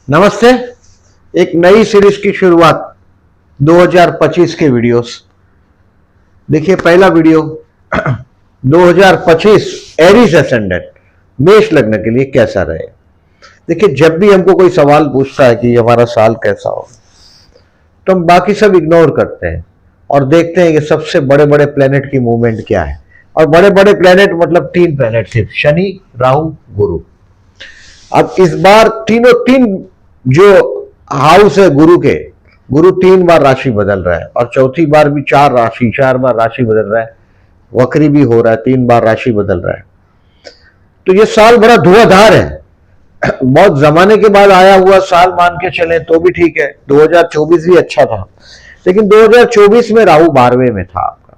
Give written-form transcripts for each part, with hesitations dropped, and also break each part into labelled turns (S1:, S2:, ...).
S1: नमस्ते। एक नई सीरीज की शुरुआत 2025 के वीडियोस। देखिए पहला वीडियो 2025 एरीज एसेंडेंट मेष लग्न के लिए कैसा रहे। देखिए जब भी हमको कोई सवाल पूछता है कि हमारा साल कैसा हो, तो हम बाकी सब इग्नोर करते हैं और देखते हैं कि सबसे बड़े बड़े प्लेनेट की मूवमेंट क्या है। और बड़े बड़े प्लेनेट मतलब 3 प्लेनेट थे, शनि, राहु, गुरु। अब इस बार तीन जो हाउस है गुरु के, गुरु 3 बार राशि बदल रहा है और चौथी बार भी 4 बार राशि बदल रहा है, वक्री भी हो रहा है, 3 बार राशि बदल रहा है। तो ये साल बड़ा धुआंधार है। बहुत जमाने के बाद आया हुआ साल मान के चले तो भी ठीक है। 2024 भी अच्छा था, लेकिन 2024 में राहु 12वें में था आपका।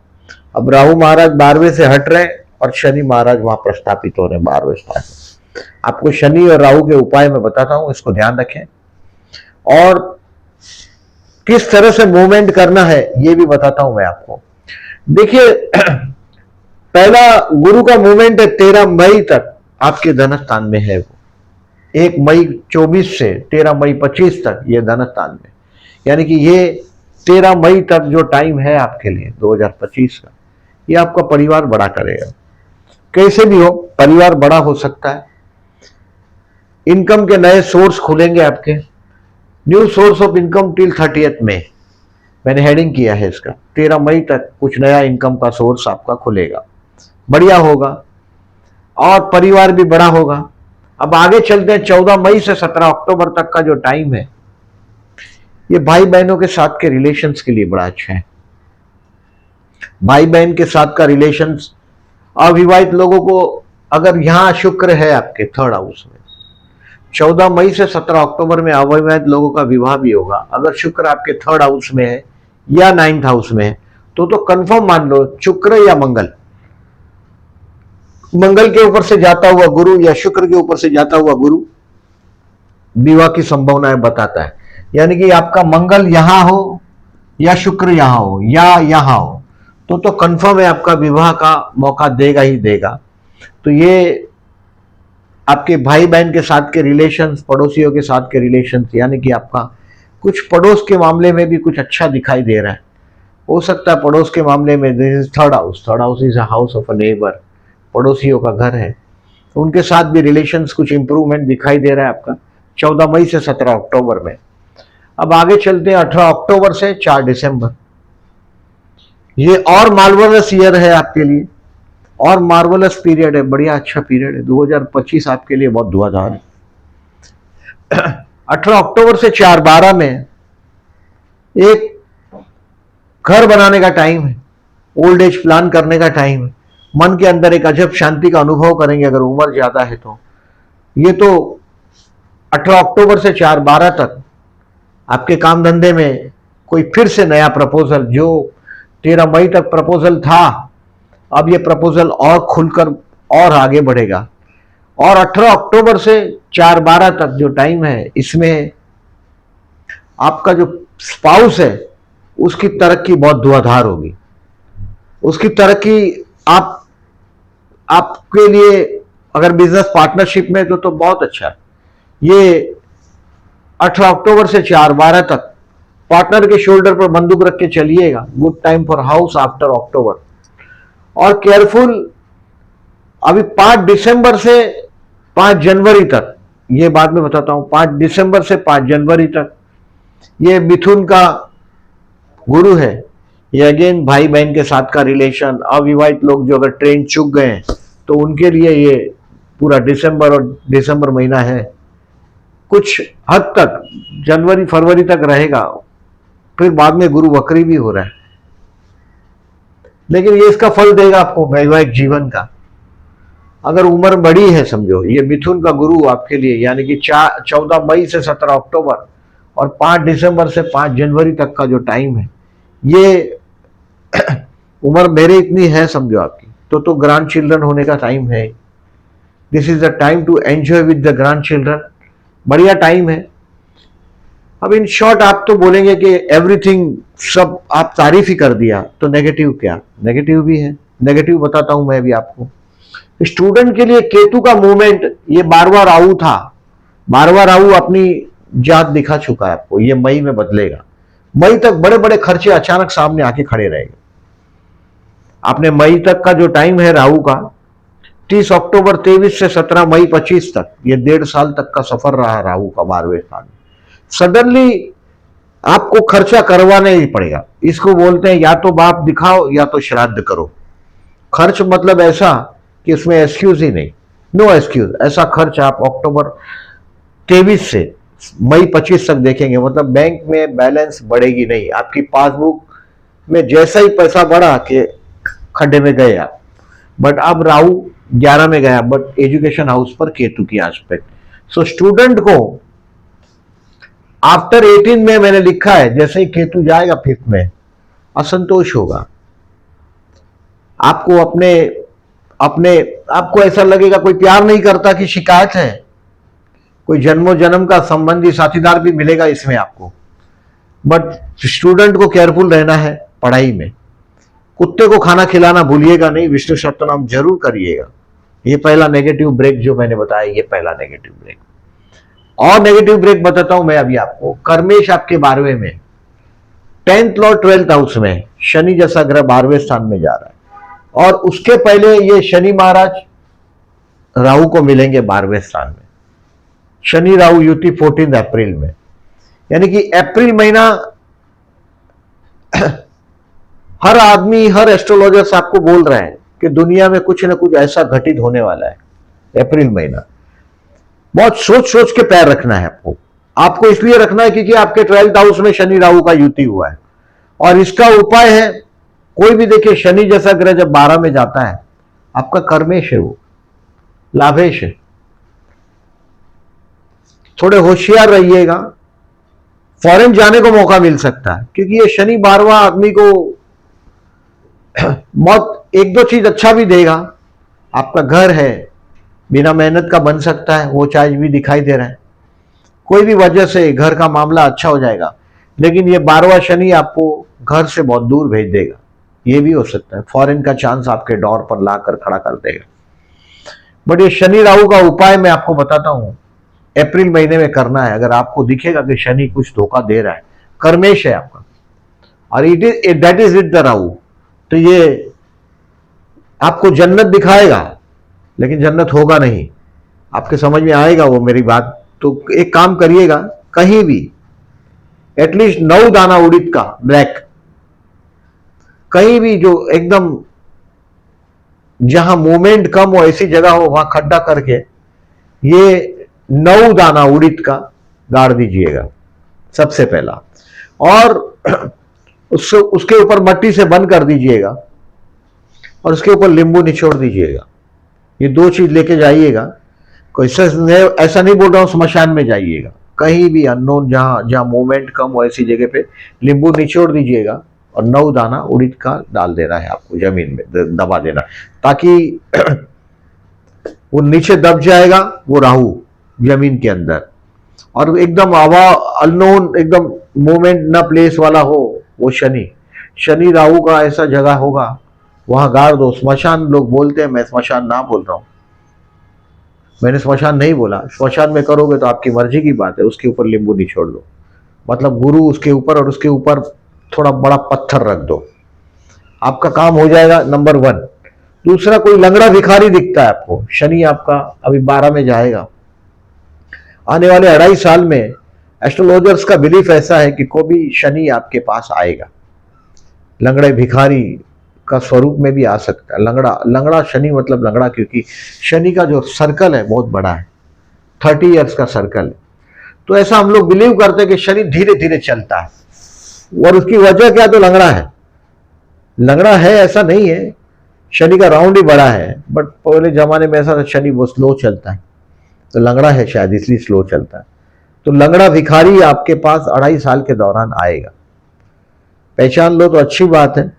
S1: अब राहु महाराज 12वें से हट रहे हैं और शनि महाराज वहां प्रस्थापित हो रहे हैं 12वें स्थान में। आपको शनि और राहु के उपाय मैं बताता हूं, इसको ध्यान रखें। और किस तरह से मूवमेंट करना है ये भी बताता हूं मैं आपको। देखिए पहला गुरु का मूवमेंट है 13 मई तक आपके धन स्थान में है। वो 1 मई 24 से 13 मई 25 तक ये धन स्थान में, यानी कि ये 13 मई तक जो टाइम है आपके लिए 2025 का, ये आपका परिवार बड़ा करेगा। कैसे भी हो परिवार बड़ा हो सकता है। इनकम के नए सोर्स खुलेंगे आपके, new source of income till 30th मई। मैंने हेडिंग किया है इसका, 13 मई तक कुछ नया इनकम का सोर्स आपका खुलेगा, बढ़िया होगा और परिवार भी बड़ा होगा। अब आगे चलते हैं, 14 मई से 17 अक्टूबर तक का जो टाइम है, ये भाई बहनों के साथ के रिलेशंस के लिए बड़ा अच्छा है। भाई बहन के साथ का रिलेशंस, अविवाहित लोगों को, अगर यहां शुक्र है आपके 3rd हाउस में, 14 मई से 17 अक्टूबर में अविवाहित लोगों का विवाह भी होगा। अगर शुक्र आपके 3rd हाउस में है या 9th हाउस में है तो कंफर्म मान लो शुक्र या मंगल, मंगल के ऊपर से जाता हुआ गुरु या शुक्र के ऊपर से जाता हुआ गुरु विवाह की संभावनाएं बताता है। यानी कि आपका मंगल यहां हो या शुक्र यहां हो या यहां हो तो कंफर्म है आपका विवाह का मौका देगा ही देगा। तो ये आपके भाई बहन के साथ के रिलेशंस, पड़ोसियों के साथ के रिलेशंस, यानी कि आपका कुछ पड़ोस के मामले में भी कुछ अच्छा दिखाई दे रहा है। हो सकता है पड़ोस के मामले में, this is 3rd house, 3rd house is a house of a neighbour, पड़ोसियों का घर है, तो उनके साथ भी रिलेशंस कुछ इंप्रूवमेंट दिखाई दे रहा है आपका 14 मई से 17 अक्टूबर में। अब आगे चलते हैं 18 अक्टूबर से 4 दिसंबर। ये और मार्वलस ईयर है आपके लिए, और मार्वलस पीरियड है, बढ़िया अच्छा पीरियड है। 2025 आपके लिए बहुत धुआंधार है। 18 अक्टूबर से 4/12 में एक घर बनाने का टाइम है, ओल्ड एज प्लान करने का टाइम है। मन के अंदर एक अजब शांति का अनुभव करेंगे अगर उम्र ज्यादा है तो। ये तो 18 अक्टूबर से 4/12 तक आपके काम धंधे में कोई फिर से नया प्रपोजल, जो 13 मई तक प्रपोजल था, अब ये प्रपोजल और खुलकर और आगे बढ़ेगा। और 18 अक्टूबर से 4/12 तक जो टाइम है, इसमें आपका जो स्पाउस है उसकी तरक्की बहुत धुआंधार होगी। उसकी तरक्की आपके लिए अगर बिजनेस पार्टनरशिप में तो बहुत अच्छा है। ये 18 अक्टूबर से 4/12 तक पार्टनर के शोल्डर पर बंदूक रख के चलिएगा। Good time for house after October. और केयरफुल, अभी 5 दिसंबर से 5 जनवरी तक, ये बाद में बताता हूं, 5 दिसंबर से 5 जनवरी तक ये मिथुन का गुरु है। ये अगेन भाई बहन के साथ का रिलेशन, अविवाहित लोग जो अगर ट्रेन चूक गए हैं तो उनके लिए ये पूरा दिसंबर महीना है, कुछ हद तक जनवरी फरवरी तक रहेगा। फिर बाद में गुरु वक्री भी हो रहा है, लेकिन ये इसका फल देगा आपको वैवाहिक जीवन का। अगर उम्र बड़ी है, समझो ये मिथुन का गुरु आपके लिए, यानी कि 14 मई से 17 अक्टूबर और 5 दिसंबर से 5 जनवरी तक का जो टाइम है, ये उम्र मेरे इतनी है समझो आपकी, तो ग्रैंड चिल्ड्रन होने का टाइम है। This is the time to enjoy with the grand children, बढ़िया टाइम है। अब इन शॉर्ट आप तो बोलेंगे कि एवरीथिंग, सब आप तारीफ ही कर दिया, तो नेगेटिव क्या? नेगेटिव भी है, नेगेटिव बताता हूं मैं भी आपको। स्टूडेंट के लिए केतु का मूवमेंट, ये 12वां राहु था। 12वां राहु अपनी जात दिखा चुका है आपको, ये मई में बदलेगा। मई तक बड़े बड़े खर्चे अचानक सामने आके खड़े रहेंगे। आपने मई तक का जो टाइम है राहु का, 30 अक्टूबर 23 से 17 मई 25 तक, ये 1.5 साल तक का सफर रहा राहु का 12वें स्थान में। सडनली आपको खर्चा करवाना ही पड़ेगा। इसको बोलते हैं या तो बाप दिखाओ या तो श्राद्ध करो। खर्च मतलब ऐसा कि उसमें एक्सक्यूज ही नहीं, नो एक्सक्यूज। ऐसा खर्च आप अक्टूबर 23 से मई 25 तक देखेंगे, मतलब बैंक में बैलेंस बढ़ेगी नहीं, आपकी पासबुक में जैसा ही पैसा बढ़ा कि खड्डे में गए आप। बट अब राहु 11 में गया, बट एजुकेशन हाउस पर केतु की एस्पेक्ट। सो स्टूडेंट को आफ्टर 18 में मैंने लिखा है, जैसे ही केतु जाएगा 5th में, असंतोष होगा आपको। अपने अपने आपको ऐसा लगेगा कोई प्यार नहीं करता की शिकायत है, कोई जन्मों जन्म का संबंधी साथीदार भी मिलेगा इसमें आपको। बट स्टूडेंट को केयरफुल रहना है पढ़ाई में। कुत्ते को खाना खिलाना भूलिएगा नहीं, विष्णु सहस्त्रनाम जरूर करिएगा। ये पहला नेगेटिव ब्रेक जो मैंने बताया, ये पहला नेगेटिव ब्रेक। और नेगेटिव ब्रेक बताता हूं मैं अभी आपको। कर्मेश आपके 12वें में, 10th लॉर्ड 12th हाउस में, शनि जैसा ग्रह 12वें स्थान में जा रहा है। और उसके पहले ये शनि महाराज राहु को मिलेंगे 12वें स्थान में। शनि राहु युति 14 अप्रैल में, यानी कि अप्रैल महीना हर आदमी, हर एस्ट्रोलॉजर्स आपको बोल रहे हैं कि दुनिया में कुछ ना कुछ ऐसा घटित होने वाला है। अप्रैल महीना बहुत सोच सोच के पैर रखना है आपको। आपको इसलिए रखना है क्योंकि आपके 12th हाउस में शनि राहु का युति हुआ है। और इसका उपाय है, कोई भी देखिए शनि जैसा ग्रह जब 12 में जाता है, आपका कर्मेश है, वो लाभेश है। थोड़े होशियार रहिएगा, फॉरेन जाने को मौका मिल सकता है क्योंकि ये शनि 12वां आदमी को बहुत एक दो चीज अच्छा भी देगा। आपका घर है, बिना मेहनत का बन सकता है, वो चार्ज भी दिखाई दे रहा है। कोई भी वजह से घर का मामला अच्छा हो जाएगा, लेकिन ये 12वां शनि आपको घर से बहुत दूर भेज देगा। ये भी हो सकता है, फॉरेन का चांस आपके डोर पर लाकर खड़ा कर देगा। बट ये शनि राहु का उपाय मैं आपको बताता हूं, अप्रैल महीने में करना है। अगर आपको दिखेगा कि शनि कुछ धोखा दे रहा है, कर्मेश है आपका, और it is that is with the Rahu, तो ये आपको जन्नत दिखाएगा, लेकिन जन्नत होगा नहीं। आपके समझ में आएगा वो मेरी बात। तो एक काम करिएगा, कहीं भी एटलीस्ट 9 दाना उड़ीद का ब्लैक, कहीं भी जो एकदम जहां मूवमेंट कम हो, ऐसी जगह हो, वहां खड्डा करके ये 9 दाना उड़ीद का गाड़ दीजिएगा सबसे पहला। और उसके ऊपर मट्टी से बंद कर दीजिएगा और उसके ऊपर नींबू निचोड़ दीजिएगा। ये 2 चीज लेके जाइएगा। कोई ऐसा नहीं बोल रहा हूं स्मशान में जाइएगा, कहीं भी अननोन जहां मूवमेंट कम हो, ऐसी जगह पे नींबू निचोड़ दीजिएगा और 9 दाना उड़ीद का डाल देना है आपको, जमीन में दबा देना, ताकि वो नीचे दब जाएगा वो राहु जमीन के अंदर। और एकदम हवा अननोन, एकदम मूवमेंट न प्लेस वाला हो वो शनि राहु का ऐसा जगह होगा, वहां गाड़ दो। स्मशान लोग बोलते हैं, मैं स्मशान ना बोल रहा हूं, मैंने स्मशान नहीं बोला। स्मशान में करोगे तो आपकी मर्जी की बात है, उसके ऊपर नींबू निचोड़ दो, मतलब गुरु उसके ऊपर, और उसके ऊपर थोड़ा बड़ा पत्थर रख दो, आपका काम हो जाएगा, नंबर 1। दूसरा, कोई लंगड़ा भिखारी दिखता है आपको, शनि आपका अभी 12 में जाएगा, आने वाले 2.5 साल में एस्ट्रोलॉजर्स का बिलीफ ऐसा है कि कोई भी शनि आपके पास आएगा, लंगड़े भिखारी का स्वरूप में भी आ सकता है। लंगड़ा शनि मतलब लंगड़ा, क्योंकि शनि का जो सर्कल है बहुत बड़ा है, 30 इयर्स का सर्कल है। तो ऐसा हम लोग बिलीव करते हैं कि शनि धीरे धीरे चलता है, और उसकी वजह क्या, तो लंगड़ा है। लंगड़ा है ऐसा नहीं है, शनि का राउंड ही बड़ा है, बट पहले जमाने में ऐसा था शनि बहुत स्लो चलता है, तो लंगड़ा है शायद इसलिए स्लो चलता है। तो लंगड़ा भिखारी आपके पास 2.5 साल के दौरान आएगा, पहचान लो तो अच्छी बात है,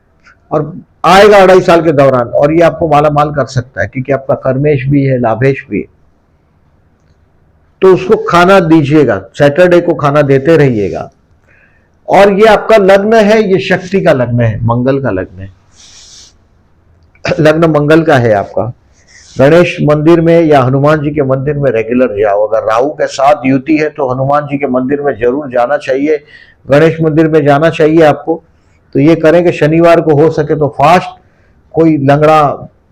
S1: और आएगा 2.5 साल के दौरान, और ये आपको माला माल कर सकता है क्योंकि आपका कर्मेश भी है, लाभेश भी है। तो उसको खाना दीजिएगा, सैटरडे को खाना देते रहिएगा। और ये आपका लग्न है, ये शक्ति का लग्न है, मंगल का लग्न है, लग्न मंगल का है आपका। गणेश मंदिर में या हनुमान जी के मंदिर में रेगुलर जाओ। अगर राहु के साथ युति है तो हनुमान जी के मंदिर में जरूर जाना चाहिए, गणेश मंदिर में जाना चाहिए आपको। तो ये करें कि शनिवार को हो सके तो फास्ट, कोई लंगड़ा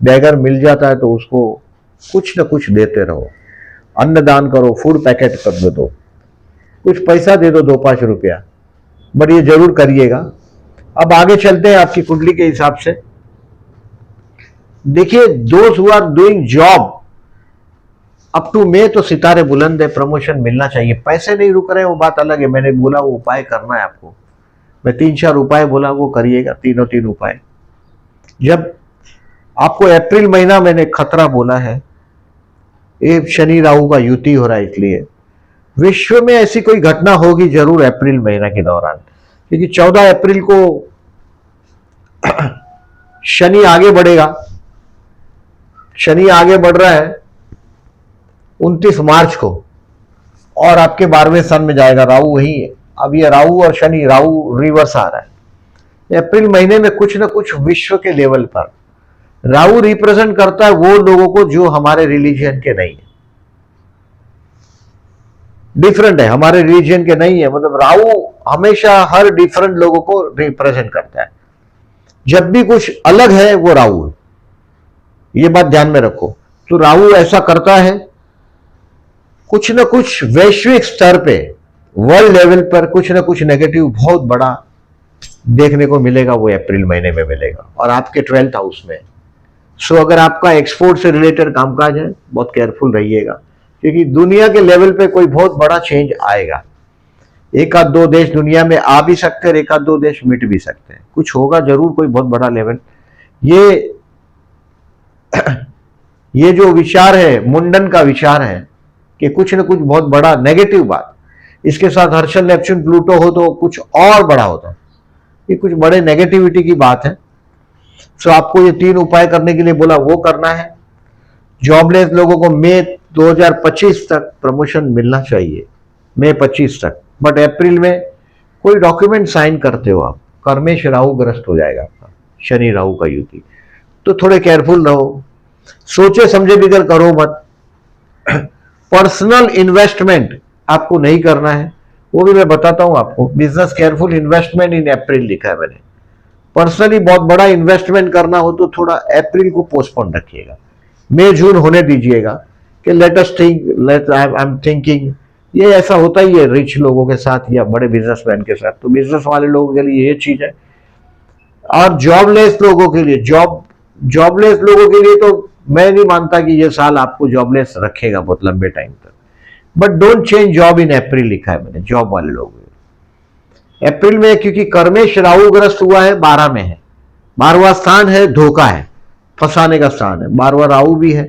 S1: बैगर मिल जाता है तो उसको कुछ न कुछ देते रहो, अन्नदान करो, फूड पैकेट कर दो, कुछ पैसा दे दो 2-5 रुपया, बट ये जरूर करिएगा। अब आगे चलते हैं आपकी कुंडली के हिसाब से। देखिए, those who are doing job up to May तो सितारे बुलंद है, प्रमोशन मिलना चाहिए। पैसे नहीं रुक रहे वो बात अलग है, मैंने बोला वो उपाय करना है आपको। मैं 3-4 उपाय बोला, वो करिएगा, तीनों 3 उपाय। जब आपको अप्रैल महीना मैंने खतरा बोला है, ये शनि राहु का युति हो रहा है, इसलिए विश्व में ऐसी कोई घटना होगी जरूर अप्रैल महीना के दौरान, क्योंकि 14 अप्रैल को शनि आगे बढ़ेगा। शनि आगे बढ़ रहा है 29 मार्च को, और आपके 12वें स्थान में जाएगा। राहु वही है। अब ये राहु और शनि, राहु रिवर्स आ रहा है अप्रैल महीने में। कुछ ना कुछ विश्व के लेवल पर राहु रिप्रेजेंट करता है वो लोगों को जो हमारे रिलीजन के नहीं है, डिफरेंट है, हमारे रिलीजन के नहीं है। मतलब राहु हमेशा हर डिफरेंट लोगों को रिप्रेजेंट करता है। जब भी कुछ अलग है वो राहु है, ये बात ध्यान में रखो। तो राहु ऐसा करता है, कुछ ना कुछ वैश्विक स्तर पे, वर्ल्ड लेवल पर कुछ ना कुछ नेगेटिव बहुत बड़ा देखने को मिलेगा, वो अप्रैल महीने में मिलेगा, और आपके 12th हाउस में। सो अगर आपका एक्सपोर्ट से रिलेटेड कामकाज है, बहुत केयरफुल रहिएगा, क्योंकि दुनिया के लेवल पे कोई बहुत बड़ा चेंज आएगा। 1-2 देश दुनिया में आ भी सकते हैं, 1-2 देश मिट भी सकते हैं, कुछ होगा जरूर, कोई बहुत बड़ा लेवल। ये जो विचार है, मुंडन का विचार है कि कुछ न कुछ बहुत बड़ा नेगेटिव बात, इसके साथ हर्षल नेपच्यून प्लूटो हो तो कुछ और बड़ा होता है। ये कुछ बड़े नेगेटिविटी की बात है। सो आपको ये 3 उपाय करने के लिए बोला, वो करना है। जॉबलेस लोगों को मई 2025 तक प्रमोशन मिलना चाहिए, मई 25 तक। बट अप्रैल में कोई डॉक्यूमेंट साइन करते हो आप, कर्मेश राहु ग्रस्त हो जाएगा आपका, शनि राहु का युति। तो थोड़े केयरफुल रहो, सोचे समझे बिगर करो मत। पर्सनल इन्वेस्टमेंट आपको नहीं करना है, वो भी मैं बताता हूं आपको। बिजनेस केयरफुल इन्वेस्टमेंट इन अप्रैल लिखा है मैंने। पर्सनली बहुत बड़ा इन्वेस्टमेंट करना हो तो थोड़ा अप्रैल को पोस्टपोन रखिएगा, मई जून होने दीजिएगा कि let us think, I am thinking. ये ऐसा होता ही है रिच लोगों के साथ या बड़े बिजनेसमैन के साथ। तो बिजनेस वाले लोगों के लिए ये चीज है। और जॉबलेस लोगों के लिए, जॉबलेस लोगों के लिए तो मैं नहीं मानता कि ये साल आपको जॉबलेस रखेगा बहुत लंबे टाइम तक। But don't change job in April लिखा है मैंने, जॉब वाले लोग अप्रैल में, क्योंकि कर्मेश राहु ग्रस्त हुआ है, 12 में है। 12वां स्थान है, धोखा है, फंसाने का स्थान है। 12वां राहु भी है,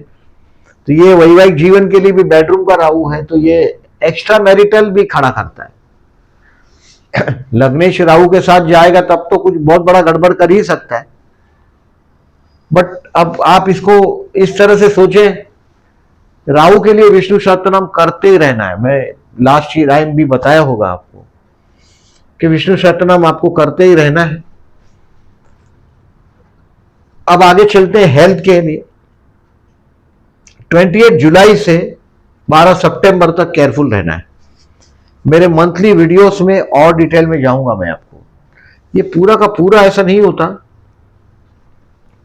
S1: तो ये वैवाहिक जीवन के लिए भी बेडरूम का राहु है, तो ये एक्स्ट्रा मैरिटल भी खड़ा करता है। लग्नेश राहु के साथ जाएगा तब तो कुछ बहुत बड़ा गड़बड़ कर ही सकता है। बट अब आप इसको इस तरह से सोचें, राहु के लिए विष्णु सहस्त्रनाम करते ही रहना है। मैं लास्ट टाइम भी बताया होगा आपको कि विष्णु सहस्त्रनाम आपको करते ही रहना है। अब आगे चलते हैं हेल्थ के लिए। 28 जुलाई से 12 सितंबर तक केयरफुल रहना है। मेरे मंथली वीडियोस में और डिटेल में जाऊंगा मैं आपको। ये पूरा का पूरा ऐसा नहीं होता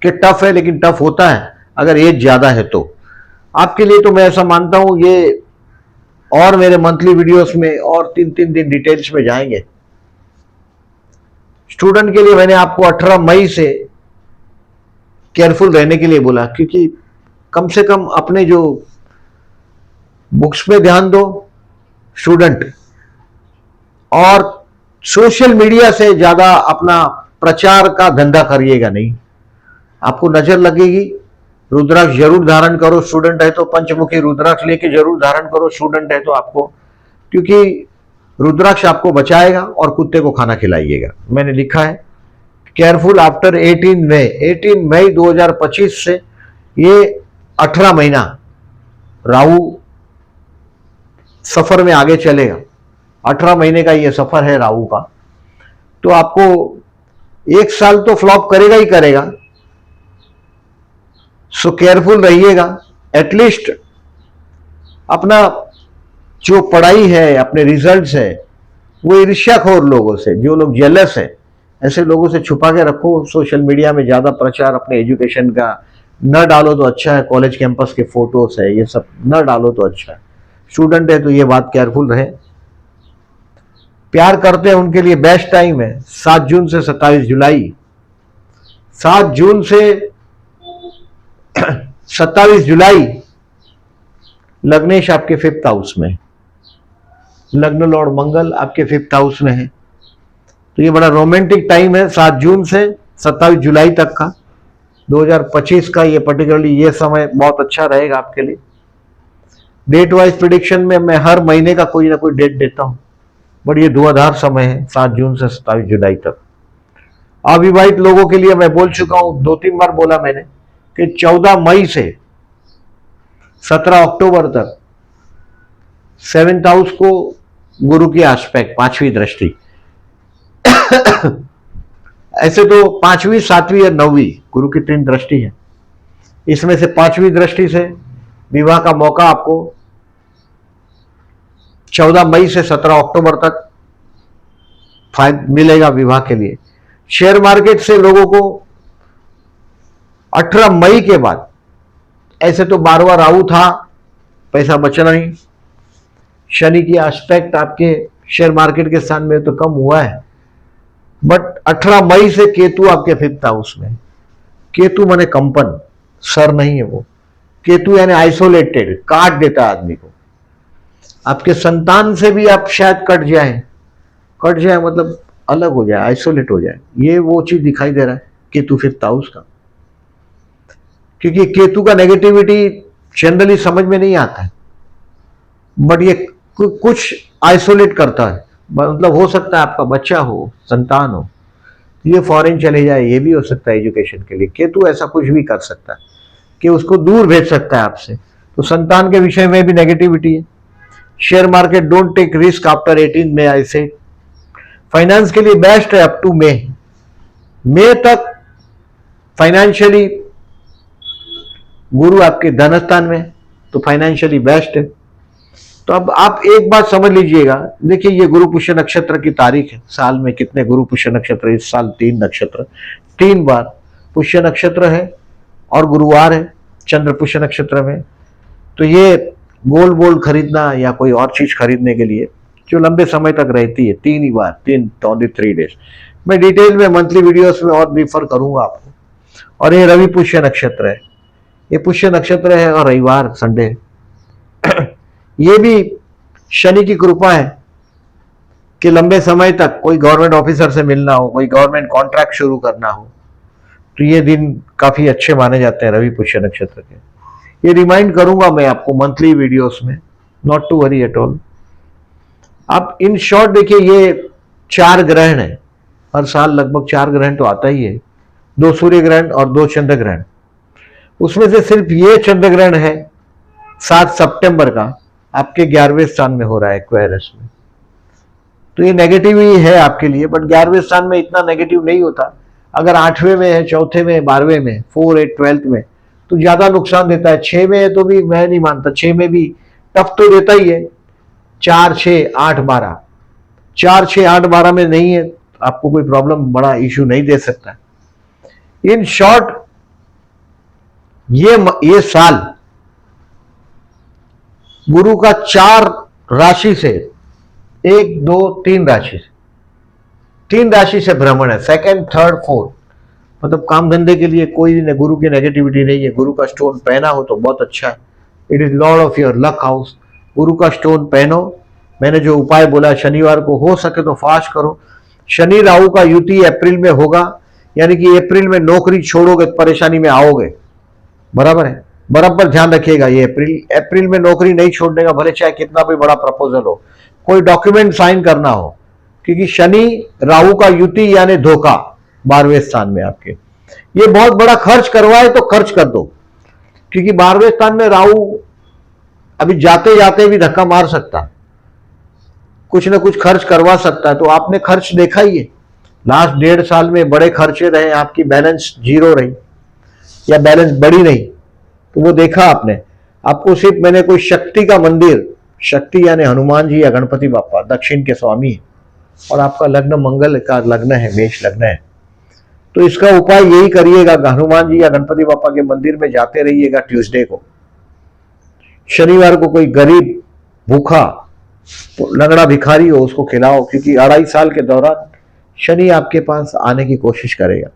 S1: कि टफ है, लेकिन टफ होता है अगर एज ज्यादा है तो। आपके लिए तो मैं ऐसा मानता हूं ये, और मेरे मंथली वीडियोस में और 3-3 दिन डिटेल्स में जाएंगे। स्टूडेंट के लिए मैंने आपको 18 मई से केयरफुल रहने के लिए बोला, क्योंकि कम से कम अपने जो बुक्स पे ध्यान दो स्टूडेंट, और सोशल मीडिया से ज्यादा अपना प्रचार का धंधा करिएगा नहीं। आपको नजर लगेगी, रुद्राक्ष जरूर धारण करो। स्टूडेंट है तो पंचमुखी रुद्राक्ष लेके जरूर धारण करो, स्टूडेंट है तो आपको, क्योंकि रुद्राक्ष आपको बचाएगा और कुत्ते को खाना खिलाइएगा। मैंने लिखा है केयरफुल आफ्टर 18 मई 2025 से ये 18 महीना राहु सफर में आगे चलेगा। 18 महीने का ये सफर है राहु का। तो आपको 1 साल तो फ्लॉप करेगा ही करेगा, सो केयरफुल रहिएगा। एटलीस्ट अपना जो पढ़ाई है, अपने रिजल्ट्स है, वो ईर्ष्याखोर लोगों से, जो लोग जेलस है, ऐसे लोगों से छुपा के रखो। सोशल मीडिया में ज्यादा प्रचार अपने एजुकेशन का न डालो तो अच्छा है। कॉलेज कैंपस के फोटोज है, ये सब न डालो तो अच्छा है। स्टूडेंट है तो ये बात केयरफुल रहे। प्यार करते हैं उनके लिए बेस्ट टाइम है 7 जून से 27 जुलाई। 7 जून से 27 जुलाई लग्नेश आपके 5th हाउस में, लग्न लॉर्ड मंगल आपके 5th हाउस में है। तो ये बड़ा रोमांटिक टाइम है 7 जून से 27 जुलाई तक का 2025 का। ये पर्टिकुलरली ये समय बहुत अच्छा रहेगा आपके लिए। डेट वाइज प्रिडिक्शन में मैं हर महीने का कोई ना कोई डेट देता हूं, बट ये धुआंधार समय है 7 जून से 27 जुलाई तक। अविवाहित लोगों के लिए मैं बोल चुका हूं, 2-3 बार बोला मैंने कि 14 मई से 17 अक्टूबर तक 7th हाउस को गुरु की एस्पेक्ट, 5वीं दृष्टि। ऐसे तो 5वीं, 7वीं और 9वीं गुरु की 3 दृष्टि है। इसमें से 5वीं दृष्टि से विवाह का मौका आपको 14 मई से 17 अक्टूबर तक मिलेगा विवाह के लिए। शेयर मार्केट से लोगों को 18 मई के बाद, ऐसे तो 12वां राहु था, पैसा बचना नहीं। शनि की एस्पेक्ट आपके शेयर मार्केट के स्थान में तो कम हुआ है, बट 18 मई से केतु आपके 5th हाउस में। केतु माने कंपन, सर नहीं है वो। केतु यानी आइसोलेटेड, काट देता है आदमी को। आपके संतान से भी आप शायद कट जाए मतलब अलग हो जाए, आइसोलेट हो जाए। ये वो चीज दिखाई दे रहा है केतु 5th हाउस का। क्योंकि केतु का नेगेटिविटी जनरली समझ में नहीं आता है, बट ये कुछ आइसोलेट करता है। मतलब हो सकता है आपका बच्चा हो, संतान हो, ये फॉरेन चले जाए, ये भी हो सकता है एजुकेशन के लिए। केतु ऐसा कुछ भी कर सकता है कि उसको दूर भेज सकता है आपसे। तो संतान के विषय में भी नेगेटिविटी है। Share market, don't take risk after 18 में आई से। फाइनेंस के लिए बेस्ट है अप टू मई तक। फाइनेंशियली गुरु आपके धनस्थान में, तो फाइनेंशियली बेस्ट है। तो अब आप एक बात समझ लीजिएगा, देखिए ये गुरु पुष्य नक्षत्र की तारीख है। साल में कितने गुरु पुष्य नक्षत्र? इस साल 3 नक्षत्र, 3 बार पुष्य नक्षत्र है और गुरुवार है चंद्र पुष्य नक्षत्र में। तो ये गोल्ड वोल्ड खरीदना या कोई और चीज खरीदने के लिए जो लंबे समय तक रहती है, 3 ही बार, 3 डेज। मैं डिटेल में मंथली वीडियोस में और रिफर करूंगा आपको। और ये रवि पुष्य नक्षत्र है, ये पुष्य नक्षत्र है और रविवार संडे। ये भी शनि की कृपा है कि लंबे समय तक कोई गवर्नमेंट ऑफिसर से मिलना हो, कोई गवर्नमेंट कॉन्ट्रैक्ट शुरू करना हो, तो ये दिन काफी अच्छे माने जाते हैं रवि पुष्य नक्षत्र के। ये रिमाइंड करूंगा मैं आपको मंथली वीडियोस में, not to worry at all. अब इन शॉर्ट देखिए, ये 4 ग्रहण है, हर साल लगभग 4 ग्रहण तो आता ही है, 2 सूर्य ग्रहण और 2 चंद्र ग्रहण। उसमें से सिर्फ ये चंद्र ग्रहण है 7 सितंबर का, आपके 11वें स्थान में हो रहा है, एक्वेरियस में। तो ये नेगेटिव ही है आपके लिए, बट 11वें स्थान में इतना नेगेटिव नहीं होता। अगर 8वें में है, 4थे में, 12वें में, 4, 8, 12th में, तो ज्यादा नुकसान देता है। 6 में है तो भी मैं नहीं मानता, 6 में भी टफ तो देता ही है। 4, 6, 8, 12, 4, 6, 8, 12 में नहीं है, आपको कोई प्रॉब्लम, बड़ा इश्यू नहीं दे सकता। इन शॉर्ट ये साल गुरु का 4 राशि से, 1, 2, 3 राशि से, 3 राशि से भ्रमण है, 2nd, 3rd, 4th। मतलब काम धंधे के लिए कोई गुरु की नेगेटिविटी नहीं है। गुरु का स्टोन पहना हो तो बहुत अच्छा है। It is Lord of your luck house. गुरु का स्टोन पहनो। मैंने जो उपाय बोला, शनिवार को हो सके तो फास्ट करो। शनि राहु का युति अप्रैल में होगा, यानी कि अप्रैल में नौकरी छोड़ोगे तो परेशानी में आओगे, बराबर है। बराबर ध्यान रखिएगा, ये अप्रैल में नौकरी नहीं छोड़ने का, भले चाहे कितना भी बड़ा प्रपोजल हो, कोई डॉक्यूमेंट साइन करना हो, क्योंकि शनि राहु का युति यानी धोखा 12वें स्थान में आपके। ये बहुत बड़ा खर्च करवाए तो खर्च कर दो, क्योंकि 12वें स्थान में राहु अभी जाते जाते भी धक्का मार सकता है, कुछ ना कुछ खर्च करवा सकता है। तो आपने खर्च देखा ही है, लास्ट 1.5 साल में बड़े खर्चे रहे, आपकी बैलेंस जीरो रही या बैलेंस बढ़ी नहीं, तो वो देखा आपने, आपको सिर्फ मैंने कोई शक्ति का मंदिर, शक्ति यानी हनुमान जी या गणपति बापा दक्षिण के स्वामी है, और आपका लग्न मंगल का लग्न है, मेष लग्न है, तो इसका उपाय यही करिएगा, हनुमान जी या गणपति बापा के मंदिर में जाते रहिएगा। ट्यूसडे को, शनिवार को कोई गरीब भूखा लंगड़ा भिखारी हो उसको खिलाओ, क्योंकि 2.5 साल के दौरान शनि आपके पास आने की कोशिश करेगा,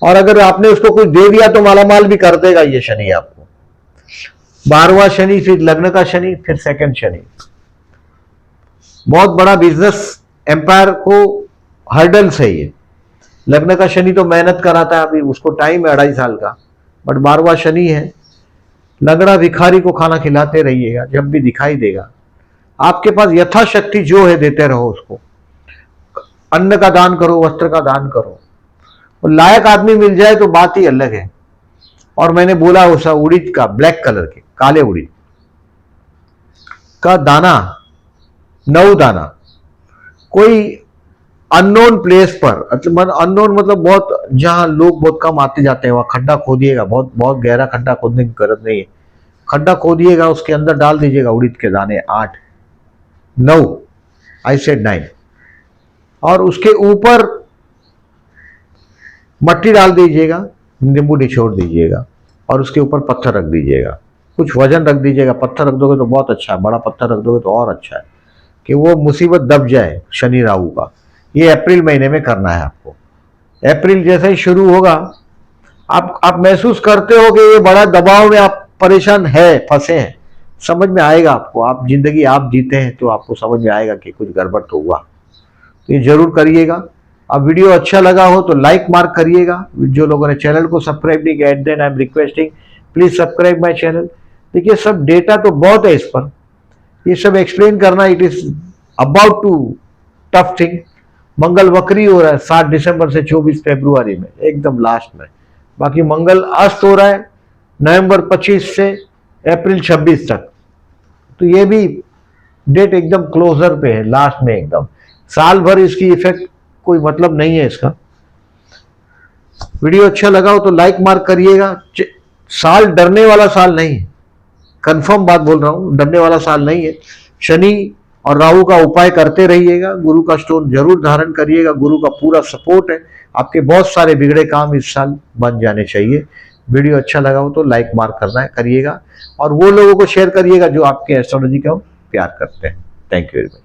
S1: और अगर आपने उसको कुछ दे दिया तो मालामाल भी कर देगा ये शनि आपको। 12वां शनि, फिर लग्न का शनि, फिर सेकंड शनि, बहुत बड़ा बिजनेस एम्पायर को हर्डल्स है ये। लग्न का शनि तो मेहनत कराता है, अभी उसको टाइम है 2.5 साल का, बट 12वां शनि है। लंगड़ा भिखारी को खाना खिलाते रहिएगा, जब भी दिखाई देगा आपके पास यथाशक्ति जो है देते रहो उसको। अन्न का दान करो, वस्त्र का दान करो, और लायक आदमी मिल जाए तो बात ही अलग है। और मैंने बोला उसा उड़ीद का, ब्लैक कलर के काले उड़ीद का दाना, 9 दाना, कोई अननोन प्लेस पर, अननोन मतलब बहुत जहां लोग बहुत कम आते जाते हैं, वहां खड्डा खोदिएगा, बहुत बहुत गहरा खड्डा खोदने की जरूरत नहीं है, खड्डा खोदिएगा, उसके अंदर डाल दीजिएगा उड़ीद के दाने 8, 9, आई सेड 9, और उसके ऊपर मट्टी डाल दीजिएगा, नींबू निचोड़ दीजिएगा, और उसके ऊपर पत्थर रख दीजिएगा, कुछ वजन रख दीजिएगा। पत्थर रख दोगे तो बहुत अच्छा है, बड़ा पत्थर रख दोगे तो और अच्छा है, कि वो मुसीबत दब जाए शनि राहु का। ये अप्रैल महीने में करना है आपको। अप्रैल जैसे ही शुरू होगा, आप महसूस करते हो कि ये बड़ा दबाव में आप परेशान है, फंसे हैं, समझ में आएगा आपको। आप जिंदगी आप जीते हैं तो आपको समझ में आएगा कि कुछ गड़बड़ तो हुआ। तो ये जरूर करिएगा। अब वीडियो अच्छा लगा हो तो लाइक मार्क करिएगा। जो लोगों ने चैनल को सब्सक्राइब नहीं किया, at then I am requesting please subscribe my channel. देखिए सब डेटा तो बहुत है इस पर, ये सब एक्सप्लेन करना it is about too tough thing. मंगल वक्री हो रहा है 7 दिसंबर से 24 फरवरी में, एकदम लास्ट में। बाकी मंगल अस्त हो रहा है नवंबर 25 से अप्रैल 26 तक, तो ये भी डेट एकदम क्लोजर पे है, लास्ट में एकदम। साल भर इसकी इफेक्ट कोई मतलब नहीं है इसका। वीडियो अच्छा लगा हो तो लाइक मार्क करिएगा। साल डरने वाला साल नहीं है, कंफर्म बात बोल रहा हूं, डरने वाला साल नहीं है। शनि और राहु का उपाय करते रहिएगा, गुरु का स्टोन जरूर धारण करिएगा, गुरु का पूरा सपोर्ट है, आपके बहुत सारे बिगड़े काम इस साल बन जाने चाहिए। वीडियो अच्छा लगा हो तो लाइक मार्क करना है, करिएगा, और वो लोगों को शेयर करिएगा जो आपके एस्ट्रोलॉजी का प्यार करते हैं। Thank you very much.